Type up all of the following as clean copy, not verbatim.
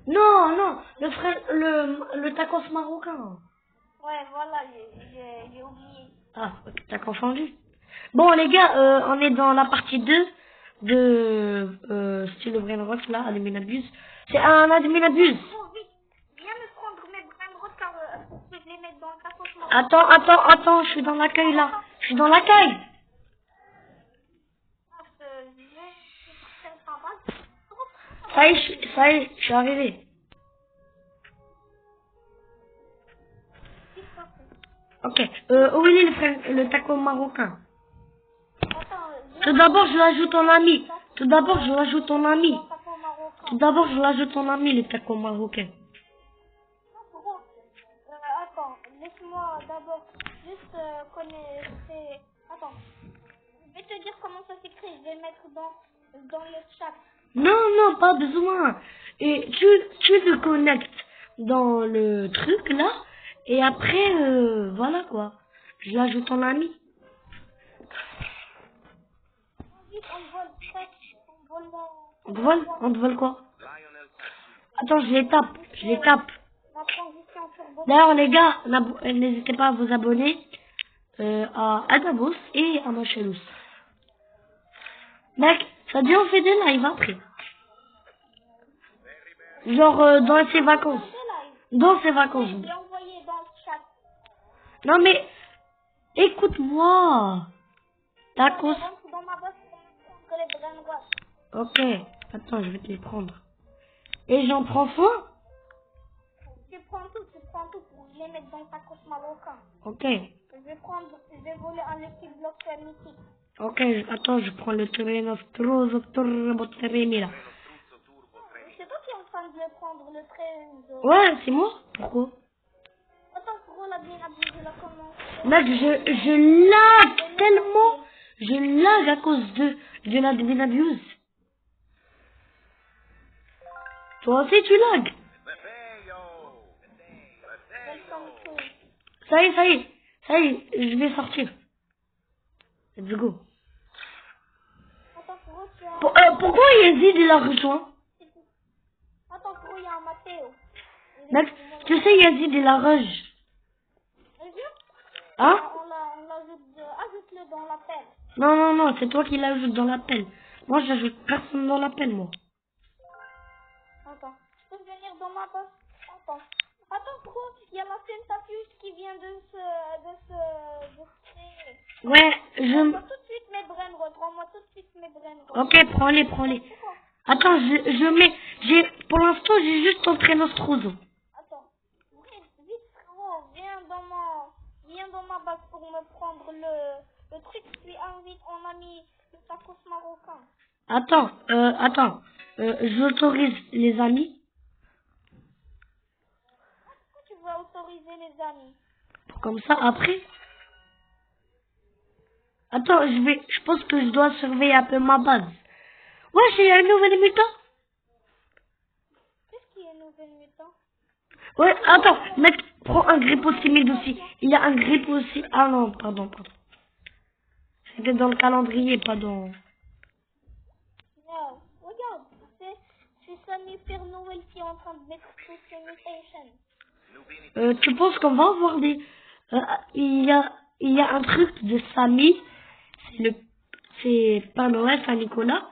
Non, non, le frère, le tacos marocain. Ouais, voilà, j'ai oublié. Ah, t'as confondu. Bon, les gars, on est dans la partie 2 de Style Brainrot, là, Adminabuse. C'est un Adminabuse. Bon, vite, viens me prendre mes brainrots car pour que je les mette dans le tacos marocain. Attends, je suis dans l'accueil, là. Je suis dans l'accueil. Ça y est, je suis arrivé. Ok, où il est le taco marocain? Tout d'abord, je l'ajoute en ami. Tout d'abord, je l'ajoute en ami. Tout d'abord, je l'ajoute en ami, le taco marocain. Attends, laisse-moi d'abord juste connaître. Attends, je vais te dire comment ça s'écrit. Je vais mettre dans le chat. Non, pas besoin. Et tu le connectes dans le truc, là. Et après, voilà quoi. Je l'ajoute en ami. Vite, on vole, on vole On te vole quoi? Attends, je les tape. la transition turbo. D'ailleurs, les gars, n'hésitez pas à vous abonner à Adabos et à Machelous. Mec, ça dit on fait des lives après. Genre dans ses vacances. Dans ses vacances. Je l'ai envoyé dans le chat. Non mais, écoute-moi. Tacos. Rentre dans ma boîte pour me prendre les brainwash. Ok. Attends, je vais te les prendre. Et j'en prends soin? Tu prends tout pour les mettre dans le tacos marocain. Ok. Je vais voler un liquide bloc mythique. Ok, attends, je prends le terreno struzzo turbo terremila. C'est toi qui es en train de le prendre, le train. Ouais, c'est moi. Pourquoi? Attends, pour la bien abusée, la commence. Mec, je lag tellement. Je lag à cause de la abuse. Toi aussi, tu lag. Ça y est, je vais sortir. Let's go. Attends, pour Pourquoi Yazid il a rejoint? Attends, pour il y a un Mathéo. Mec, tu sais Yazid il a rush. Hein? On ajoute-le dans l'appel. Non, c'est toi qui l'ajoutes dans l'appel. Moi, j'ajoute personne dans l'appel, moi. Attends, je peux venir dans ma boîte. Attends, gros, il y a la Sentafuse qui vient de se créer. Ouais, Rends-moi tout de suite mes brainrots. Ok, prends-les. Attends, pour l'instant, j'ai juste entré Nostrozo. Attends, vite, frérot, viens dans ma base pour me prendre le truc. Je lui invite, on a mis le tacos marocain. Attends, j'autorise les amis. Pourquoi tu veux autoriser les amis? Comme ça, après. Attends, je pense que je dois surveiller un peu ma base. Ouais, c'est un nouvel mutant. Qu'est-ce qui est nouvel mutant? Ouais, attends, mec, prends un grippo timide aussi. Il y a un grippo aussi. Ah non, pardon. C'était dans le calendrier, pas dans... Non, regarde, c'est Sunny Père Noël qui est en train de mettre toutes ces mutations. Tu penses qu'on va avoir des... il y a un truc de Samy. C'est Père Noël, Saint-Nicolas.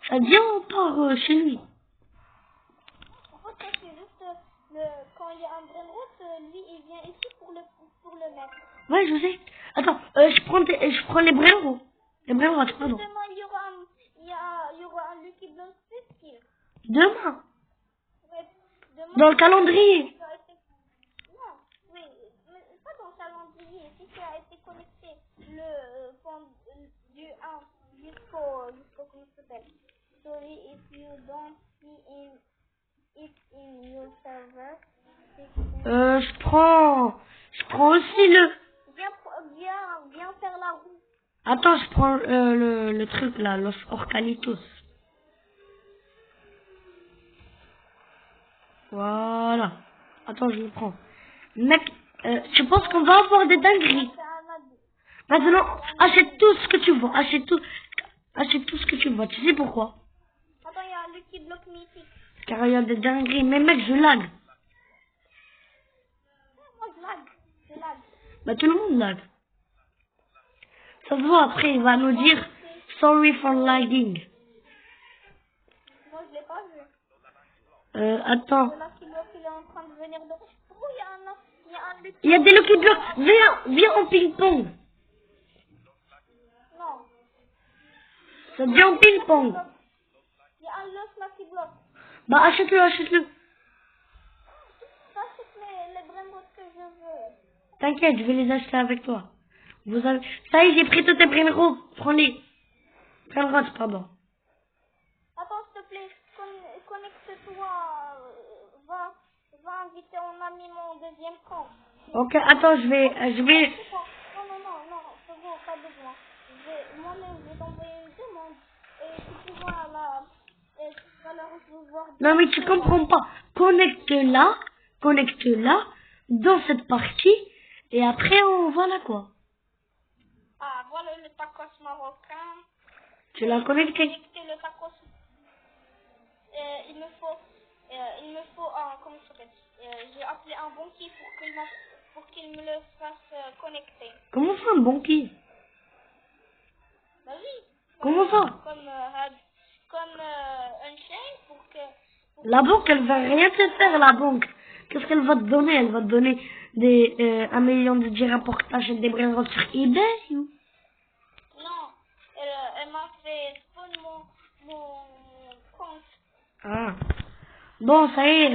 Ça dit on part chez lui. En fait, ça, c'est juste quand il y a un brainrot, lui, il vient ici pour le mettre. Ouais, je sais. Attends, je prends les bréaux. Les bréaux, pardon. Demain, il y aura un Lucky Block Festival. Demain. Ouais, demain, Dans le calendrier. Non, oui, mais pas dans le calendrier. Si tu as été connecté du 1 jusqu'au comment ça s'appelle. Sorry if you don't see it in your server. Je prends aussi le... Viens faire la roue. Attends, je prends le truc là, Los Orcalitos. Voilà. Attends, je le prends. Mec, tu penses qu'on va avoir des dingueries? Maintenant, achète tout ce que tu veux. Achète tout ce que tu veux. Tu sais pourquoi? Attends, il y a un Lucky Block mythique. Car il y a des dingueries. Mais mec, je lag. Moi, je lag. Je lag. Bah, tout le monde lag. Ça se voit, après, il va nous dire sorry for lagging. Moi, je l'ai pas vu. Attends. Le Lucky Block, il est en train de venir de... Oh, il y a un Lucky Il y a des Lucky Blocks. Viens en ping-pong. Non. Ça devient en ping-pong. Il y a un Lucky Block. Bah, achète-le. Ça, c'est les brainrots que je veux. T'inquiète, je vais les acheter avec toi. Ça y est, j'ai pris tous tes brainrots. Prends-les. Brainrots, pardon. Attends, s'il te plaît, connecte-toi. Va inviter mon ami mon deuxième compte. Ok, attends, je vais... Non, c'est bon, pas besoin. Moi-même, je vais t'envoyer une demande. Et tu vas la recevoir. Non, mais tu comprends pas. Connecte-la dans cette partie. Et après, on voit là quoi. Ah, voilà le tacos marocain. Tu l'as connecté. Connecter le tacos. Il me faut comment ça s'appelle, j'ai appelé un banquier pour qu'il me le fasse connecter. Comment ça, un banquier? Bah oui. Comment ça? Comme un chien pour que... La banque, elle va rien te faire, la banque. Qu'est-ce qu'elle va te donner? Elle va te donner 1 million de dirhams pour que t'achètes des brainrots sur eBay ou... Non, elle m'a fait spawn mon compte. Ah. Bon, ça y est,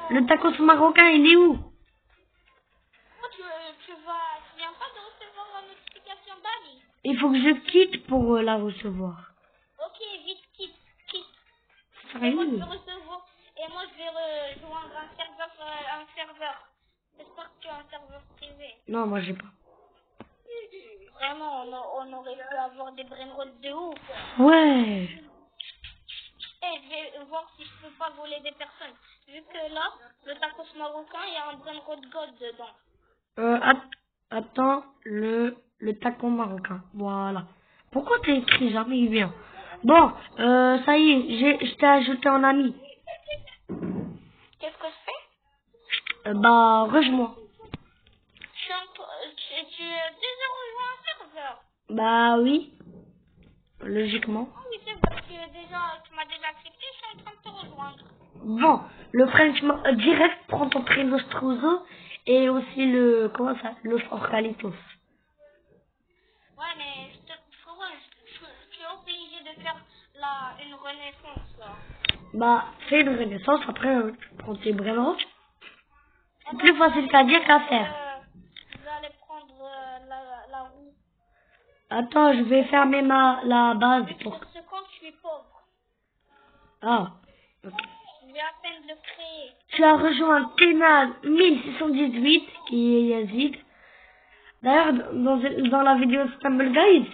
le tacos marocain, il est où? Toi, tu viens pas de recevoir la notification d'Ali. Il faut que je quitte pour la recevoir. Ok, vite, quitte. Ça y Et moi, je est. vais rejoindre un serveur. J'espère que tu as un serveur privé. Non, moi j'ai pas. Vraiment, on aurait pu avoir des brainrots de ouf. Ouais. Et je vais voir si je peux pas voler des personnes. Vu que là, le tacos marocain, il y a un brainrot de God dedans. Attends, le taco marocain. Voilà. Pourquoi t'as écrit jamais bien? Bon, ça y est, je t'ai ajouté en ami. Qu'est-ce que je fais? Bah, rejoins-moi. Tu as déjà rejoint un serveur? Bah oui, logiquement. Ah oui, c'est vrai, tu m'as déjà accepté, je suis en train de te rejoindre. Bon, le French direct, prends ton prénom Struzo et aussi comment ça, le Orcalitos. Ouais, mais frérot, tu es obligé de faire une renaissance là. Bah, fais une renaissance, après tu prends tes brainrots. C'est plus facile qu'à dire qu'à faire. Vous allez prendre la roue. Attends, je vais fermer la base Pour ce compte, je suis pauvre. Ah, ok. Je viens à peine de créer. Tu as rejoint Tenal 1618, qui est Yazid. D'ailleurs, dans la vidéo Stumble Guide,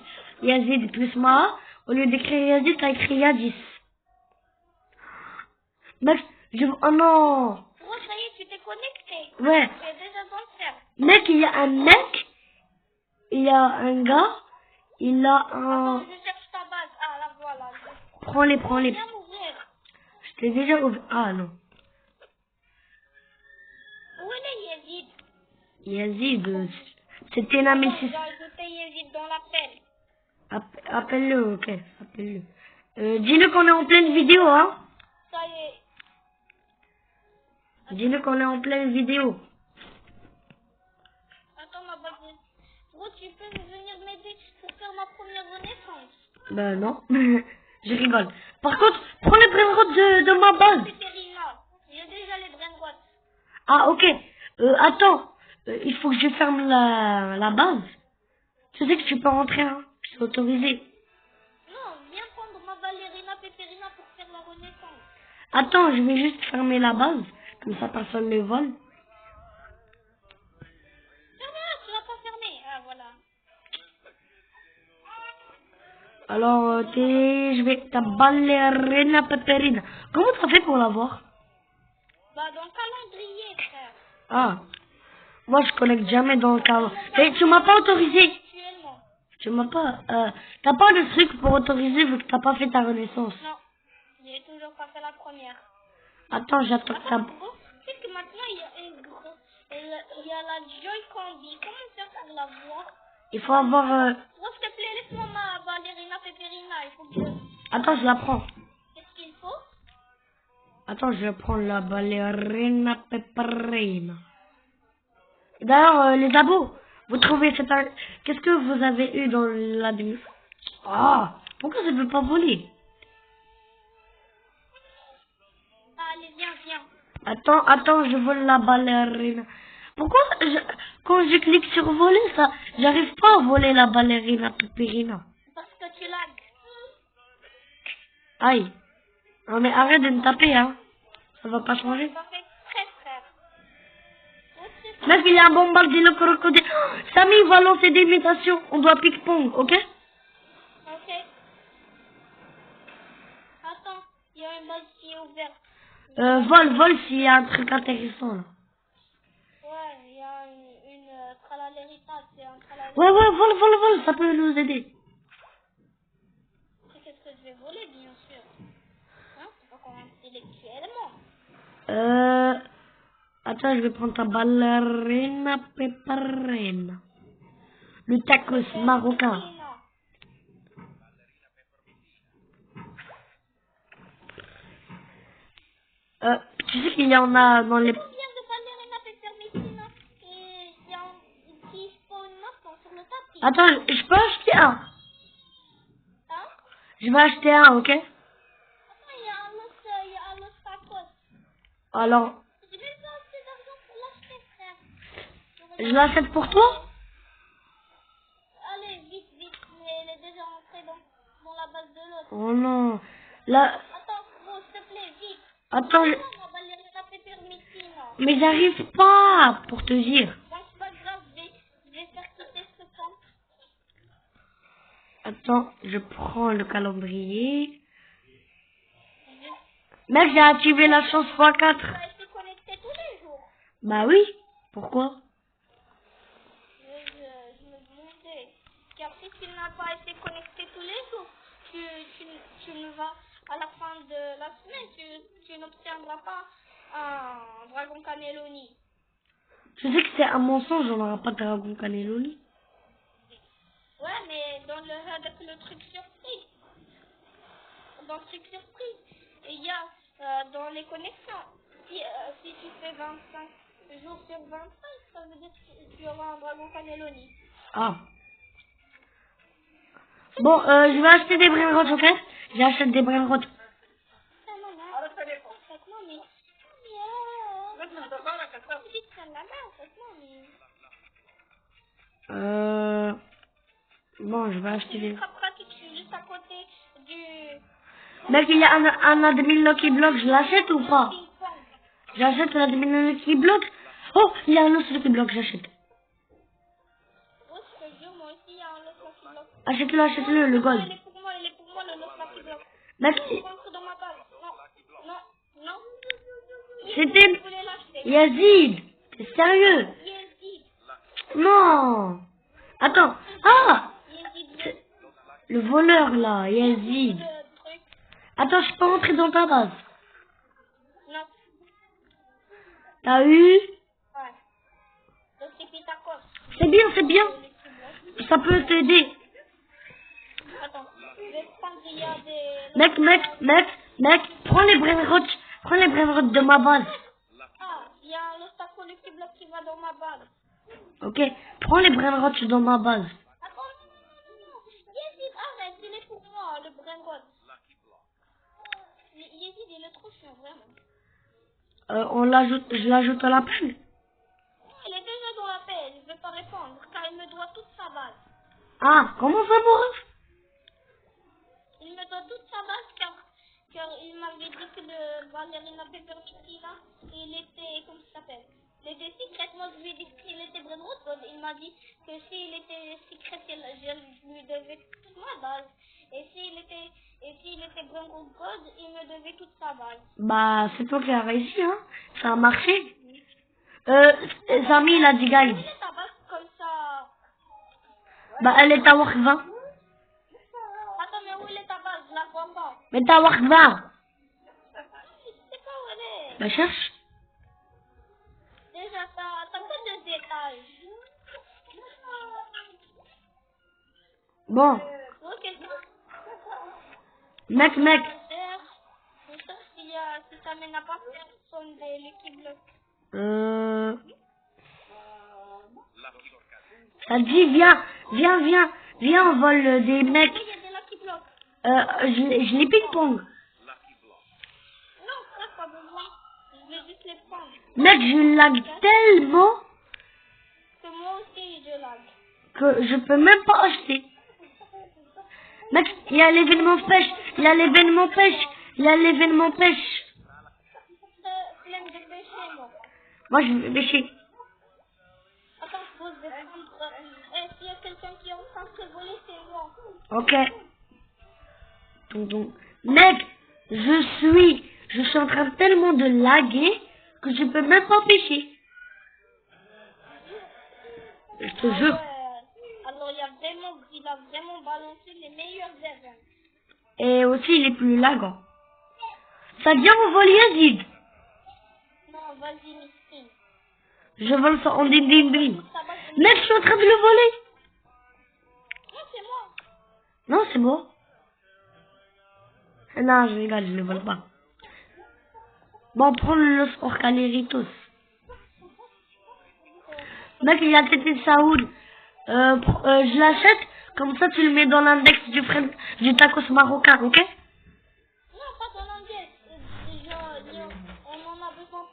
Yazid plus Maha, au lieu d'écrire Yazid, t'as écrit Yadis. Mec, oh non. Oh, ça y est, tu t'es connecté. Ouais. Tu es déjà dans le serveur. Mec, il y a un gars, il a un... Attends, je cherche ta base. Ah, là, voilà. Prends-les. Viens m'ouvrir. Je t'ai déjà ouvert. Ah non. Où est Yazid? Yazid, c'est Tenal J'ai 1618. ajouté Yazid dans l'appel. Appelle-le, ok, appelle-le. Dis-le qu'on est en pleine vidéo, hein. Ça y est. Dis-le qu'on est en pleine vidéo. Attends, ma base. Gros, tu peux venir m'aider pour faire ma première renaissance? Ben non, je rigole. Par contre, prends les brainrots de ma base. Pétérina. J'ai déjà les brainrots. Ah, ok. Attends, il faut que je ferme la base. Tu sais que tu peux rentrer, hein. C'est autorisé. Non, viens prendre ma ballerina Pétérina pour faire la renaissance. Attends, je vais juste fermer la base. Comme ça, personne ne vole. Ferme-la, tu l'as pas fermé. Ah, voilà. Alors, ta ballerina Peperina. Comment t'as fait pour l'avoir? Bah, dans le calendrier, frère. Ah. Moi, je connecte jamais dans le cadre. Et tu m'as pas autorisé. Actuellement. Tu m'as pas... t'as pas de truc pour autoriser vu que t'as pas fait ta renaissance. Non, j'ai toujours pas fait la première. Attends, j'attends que ça... Gros, tu sais que maintenant, il y a la Joy Candy. Comment faire pour la voir? Il faut avoir... Gros, s'il te plaît, laisse-moi ma ballerina Pepperina. Il faut que Attends, je la prends. Qu'est-ce qu'il faut? Attends, je prends la ballerina Pepperina. D'ailleurs, les abos, vous trouvez cette... Qu'est-ce que vous avez eu dans la demi... Ah, pourquoi je ne peux pas voler? Allez, viens. Attends, je vole la ballerina. Pourquoi quand je clique sur voler, ça, j'arrive pas à voler la ballerina Pepperina? Parce que tu lags. Aïe. Non mais arrête de me taper, hein. Ça va pas changer. Ça fait très frère. Mec, il y a un bombardier le crocodile. Oh, Samy va lancer des imitations. On doit ping-pong, ok? Ok. Attends, il y a une base qui est ouverte. Vole s'il y a un truc intéressant là. Ouais, il y a une tralalérita, c'est un tralalérita. Ouais, vole, ça peut nous aider. C'est qu'est-ce que je vais voler, bien sûr. Hein, c'est pas comment intellectuellement. Attends, je vais prendre ta ballerina Pepperina. Le tacos marocain. Tu sais qu'il y en a dans les... Combien de ballerina Peppermicina et il y a un qui spawn maintenant sur le tapis. Attends, je peux acheter un. Hein? Je vais acheter un, ok? Attends, il y a un autre tacos. Alors, Je vais pas assez d'argent pour l'acheter, frère. je l'achète pour toi? Allez, vite, mais elle est déjà entrée dans la base de l'autre. Oh non. Là, Attends, gros, s'il te plaît, vite. attends, On va lire la Peppermicina. mais j'arrive pas pour te dire. Bon, c'est pas grave, je vais faire quitter ce camp. Attends, je prends le calendrier. Mec, j'ai activé la chance x4. Tu vas être connecté tous les jours. Bah oui. Pourquoi? Je me demandais. Car si tu n'as pas été connecté tous les jours, tu ne vas, à la fin de la semaine, tu n'obtiendras pas un dragon cannelloni. Je sais que c'est un mensonge, on n'aura pas de dragon cannelloni. Ouais, mais avec le truc surprise. Dans le truc surprise, il y a dans les connexions. Si tu fais 25 jours sur 25, ça veut dire que tu auras un dragon cannelloni. Ah. Bon, je vais acheter des brainrots, ok? J'achète des brainrots. Bon, je vais acheter des... Juste à côté du... Mec, il y a un admin Lucky Block, je l'achète ou pas? J'achète l'admin Lucky Block. Oh, il y a un autre Lucky Block, j'achète. Moi aussi, il y a un autre Lucky Block. Achète-le, le gold. Il est pour moi, le autre Lucky Block. Mec, Rentre dans ma base. Non. c'était Je voulais l'acheter. Yazid. T'es sérieux? Yazid. Non. Attends. Ah, Yazid, le voleur là, Yazid. le truc. Attends, je peux rentrer dans ta base. Non. T'as eu? Ouais. Donc c'est Pitacos. C'est bien. Ça peut t'aider. Attends, je vais prendre, il y a des... Mec, prends les brainrots de ma base. Ah, il y a un obstacle Lucky Block qui va dans ma base. Ok, prends les brainrots dans ma base. Attends, non. Yazid, arrête, il est pour moi, le Brainrod. Yazid, il est trop chiant, vraiment. Je l'ajoute à l'appel. Il est déjà dans l'appel, je ne vais pas répondre, car il me doit toute sa base. Ah, comment ça pour Il me doit toute sa base, car il m'avait dit que le ballerina Peppermicina, il était, comment ça s'appelle? Il était secret, moi je lui ai dit qu'il était Brainrod, il m'a dit que s'il était secret, je lui devais toute ma base. Et s'il était Brainrod God, il me devait toute sa base. Bah, c'est toi qui as réussi, hein. Ça a marché. Samy, il a dit guys. Il est ta base comme ça. Bah, elle est à Wark 20. Attends, mais où il est ta base? Je la vois pas. Mais t'as Wark 20. C'est pas vrai. Bah cherche. Déjà, t'as pas de détails. Bon, Ok. mec. Je cherche si ça mène à pas personne de l'équipe bloc. Ça dit, viens, on vole des mecs. Oui, il y a des Lucky Block. Je les ping-pong. Non, ça, pas besoin. Je vais juste les prendre. Mec, je lag tellement Que moi aussi, je lag. que je peux même pas acheter. Mec, il y a l'événement pêche. Flemme de pêcher, moi. Moi, je vais pêcher. Attends, je pose des prendre. S'il y a quelqu'un qui est en train de se voler, c'est moi. Ok. Donc, mec, je suis en train tellement de laguer que je peux même pas pêcher. Je te jure. Alors, il a vraiment balancé les meilleurs événements. Et aussi, il est plus lagant. Ça vient au vol Yazid. Non, vas-y, Miskin. Je vole ça en ding. Mec, je suis en train de le voler. Non, c'est moi. Non, c'est bon. Non, je rigole, je le vole pas. Bon, prends le sport caléritos. Mec, il y a Tété Saoud. Je l'achète, comme ça tu le mets dans l'index du tacos marocain, ok? Non, pas dans l'anglais. On en a besoin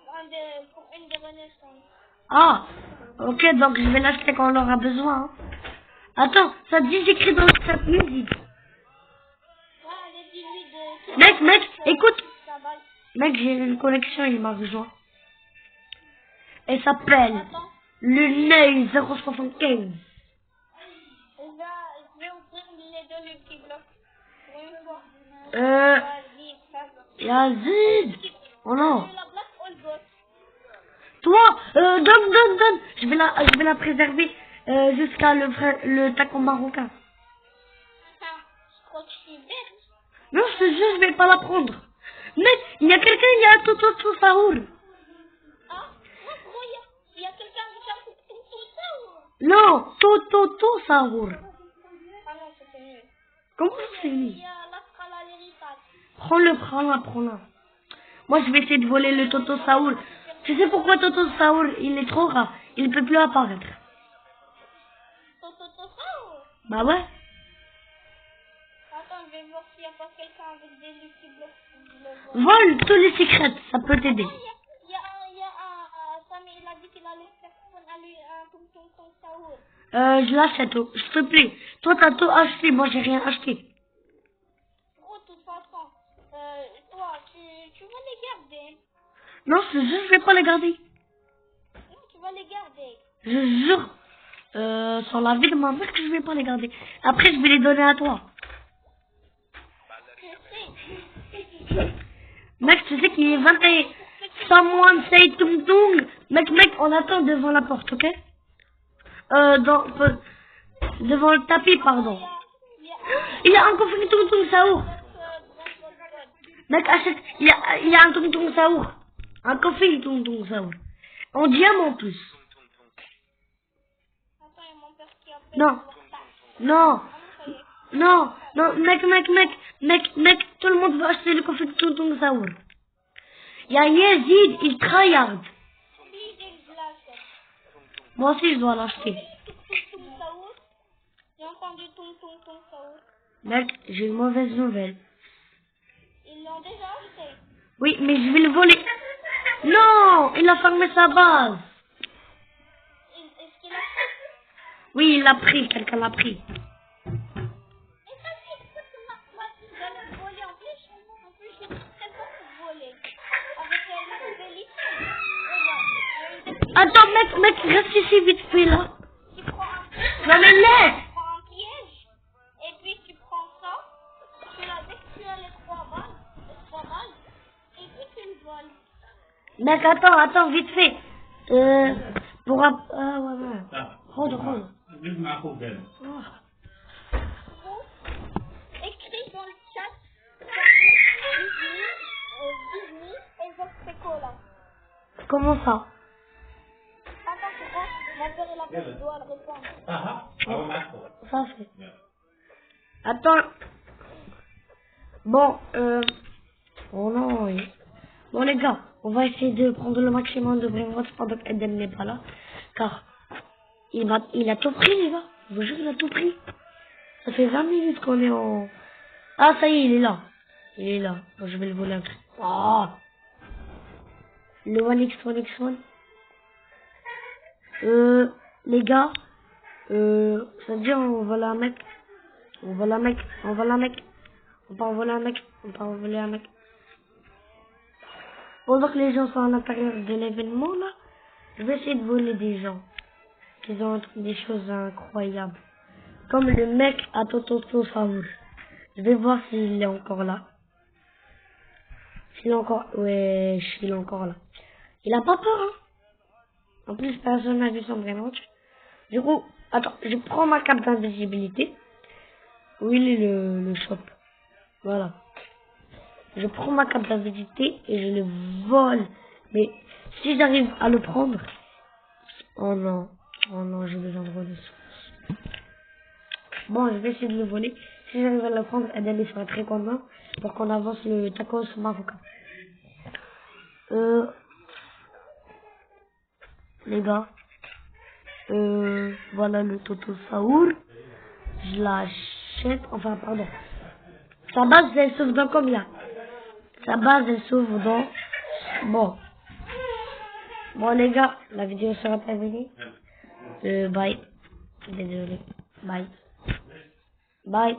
pour une des renaissances. Ah, ok, donc je vais l'acheter quand on aura besoin. Hein. Attends, ça dit j'écris dans cette musique. Ouais, allez, dis-lui de... Mec, écoute. Ça va. Mec, j'ai une connexion, il m'a rejoint. Elle s'appelle Attends, le Ney 075. je vais ouvrir les deux Lucky Block. Pour une fois. Vas-y, ça va. Yazid. Oh non. La Black Hole Bot. Toi, donne. Je vais la préserver jusqu'à le taco marocain. Ah, je crois que je suis bête. Non, je te jure, je vais pas la prendre. Mais il y a quelqu'un, il y a Toto Saour. Ah, non, gros, il y a quelqu'un qui a tout ça ou... Non, Toto Saour. Ah non, c'était nul. Comment c'est Il lui? y a l'Astral à l'héritage. Prends-la. Moi, je vais essayer de voler le Toto Saour. Tu sais pourquoi Toto Saour, il est trop rare. Il ne peut plus apparaître. Toto ou... Bah ouais. Attends, je vais voir s'il n'y a pas quelqu'un avec des Lucky Blocks. Vole tous les secrets, ça peut t'aider. Il y a un... Samy, il a dit qu'il allait faire un tonton Saour. Je l'achète, oh, s'il te plaît. Toi, t'as tout acheté, moi, j'ai rien acheté. Gros, de toute façon, toi, tu vas les garder. Non, je te jure, je vais pas les garder. Non, tu vas les garder. Je jure, sur la vie de ma mère que je vais pas les garder. Après, je vais les donner à toi. Je sais. Mec, tu sais qu'il est 21. Someone say tung tung. Mec, on attend devant la porte, ok? Devant le tapis, pardon. Il y a un coffre tung tung saour. Mec, achète. Il y a un tung tung saour. Un coffre tung tung saour. En diamant en plus. Attends, il y a mon père qui appelle. Non, mec, tout le monde va acheter le coffre tung tung saour. Il y a Yazid, il tryhard. Moi aussi, je dois l'acheter. J'ai entendu tonton Saour. Mec, j'ai une mauvaise nouvelle. Ils l'ont déjà acheté. Oui, mais je vais le voler. Non, il a fermé sa base. Est-ce qu'il a fait? Oui, il l'a pris, quelqu'un l'a pris. Et ça dit, écoute, moi, je vais le voler. En plus, je suis très fort pour voler. Avec la nouvelle licence. Attends, mec, reste ici vite fait là. Tu prends un piège. Non mais laisse. Tu prends un piège. Et puis tu prends ça. Dès que tu as les trois balles. Et puis tu le voles. Mec, attends, vite fait. Ouais. Hold. Écris dans le chat Disney et votre cola. Comment ça? Attends, c'est quoi? Mon père il appelle, je dois le répondre. Ça fait. Attends. Bon, oh non, oui. Bon les gars, on va essayer de prendre le maximum de brainrot pendant qu'Eden n'est pas là. Car il a tout pris les gars. Je vous jure, il a tout pris. Ça fait 20 minutes qu'on est en... Ah ça y est, il est là. Il est là. Bon, je vais le voler un truc. Oh, le 1x1x1. Les gars, ça veut dire on vole un mec. On vole un mec. On vole un mec. On part voler un mec. On part voler un mec. Pendant que les gens sont à l'intérieur de l'événement, là, je vais essayer de voler des gens. Qui ont des choses incroyables. Comme le mec à Toto Saoul. Je vais voir s'il est encore là. S'il est encore... Ouais, il est encore là. Il a pas peur, hein. En plus, personne n'a vu son vrai nom. Du coup, attends, je prends ma cape d'invisibilité. Où il est le shop? Voilà. Je prends ma cape d'invisibilité et je le vole. Mais si j'arrive à le prendre... Oh non, j'ai besoin de ressources. Bon, je vais essayer de le voler. Si j'arrive à le prendre, Eden sera très content pour qu'on avance le tacos marocain. Les gars, voilà le Toto Saoul. Je l'achète, enfin pardon. Sa base elle s'ouvre dans combien? Sa base elle s'ouvre dans... Bon les gars, la vidéo sera terminée. Bye. Désolé. Bye. Bye.